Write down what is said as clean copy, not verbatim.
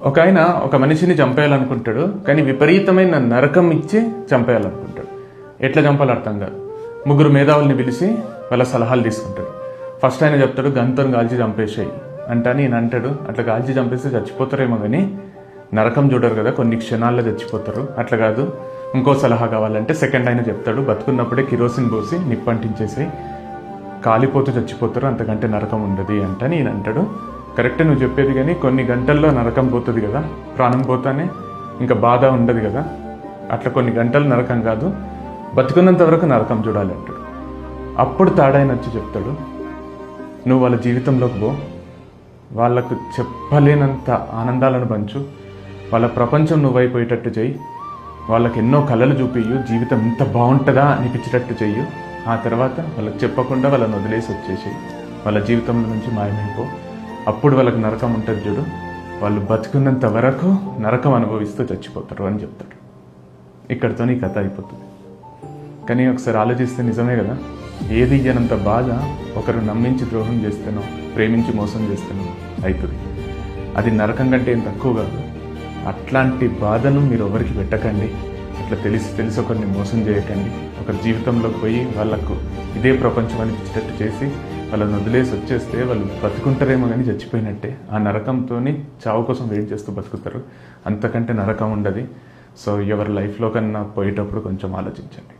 ఒక ఆయన ఒక మనిషిని చంపేయాలనుకుంటాడు, కానీ విపరీతమైన నరకం ఇచ్చి చంపేయాలనుకుంటాడు. ఎట్లా చంపాలో అర్థం కాదు. ముగ్గురు మేధావుల్ని పిలిచి వాళ్ళ సలహాలు తీసుకుంటాడు. ఫస్ట్ ఆయన చెప్తాడు, గంతో కాల్చి చంపేసాయి అంటే ఈయన అంటాడు, అట్లా కాల్చి చంపేస్తే చచ్చిపోతారేమో కానీ నరకం చూడరు కదా, కొన్ని క్షణాల్లో చచ్చిపోతారు. అట్లా కాదు, ఇంకో సలహా కావాలంటే సెకండ్ ఆయన చెప్తాడు, బతుకున్నప్పుడే కిరోసిన్ పోసి నిప్పంటించేసి కాలిపోతూ చచ్చిపోతారు, అంతకంటే నరకం ఉండదు అంటని ఈయన అంటాడు. కరెక్టే నువ్వు చెప్పేది, కానీ కొన్ని గంటల్లో నరకం పోతుంది కదా, ప్రాణం పోతానే ఇంకా బాధ ఉండదు కదా, అట్లా కొన్ని గంటలు నరకం కాదు, బతుకున్నంత వరకు నరకం చూడాలి అంటాడు. అప్పుడు తాడాయన వచ్చి చెప్తాడు, నువ్వు వాళ్ళ జీవితంలోకి పో, వాళ్ళకు చెప్పలేనంత ఆనందాలను పంచు, వాళ్ళ ప్రపంచం నువ్వైపోయేటట్టు చెయ్యి, వాళ్ళకి ఎన్నో కళలు చూపియ్యు, జీవితం ఇంత బాగుంటుందా అనిపించేటట్టు చెయ్యు. ఆ తర్వాత వాళ్ళకి చెప్పకుండా వాళ్ళని వదిలేసి వచ్చేసేయి, వాళ్ళ జీవితంలో నుంచి మాయమైపో. అప్పుడు వాళ్ళకి నరకం ఉంటుంది చూడు, వాళ్ళు బతుకున్నంత వరకు నరకం అనుభవిస్తూ చచ్చిపోతారు అని చెప్తాడు. ఇక్కడితో నీ కథ అయిపోతుంది. కానీ ఒకసారి ఆలోచిస్తే నిజమే కదా, ఏది ఇయ్యనంత బాధ ఒకరు నమ్మించి ద్రోహం చేస్తేనో ప్రేమించి మోసం చేస్తేనో అవుతుంది. అది నరకం కంటే ఏం తక్కువ కాదు. అట్లాంటి బాధను మీరు ఎవరికి పెట్టకండి, అట్లా తెలిసి ఒకరిని మోసం చేయకండి. ఒకరి జీవితంలోకి పోయి వాళ్ళకు ఇదే ప్రపంచం అనిపించేటట్టు చేసి వాళ్ళని వదిలేసి వచ్చేస్తే వాళ్ళు బతుకుంటారేమో కానీ చచ్చిపోయినట్టే. ఆ నరకంతో చావు కోసం వెయిట్ చేస్తూ బతుకుతారు, అంతకంటే నరకం ఉండదు. సో ఎవరి లైఫ్లో కన్నా పోయేటప్పుడు కొంచెం ఆలోచించండి.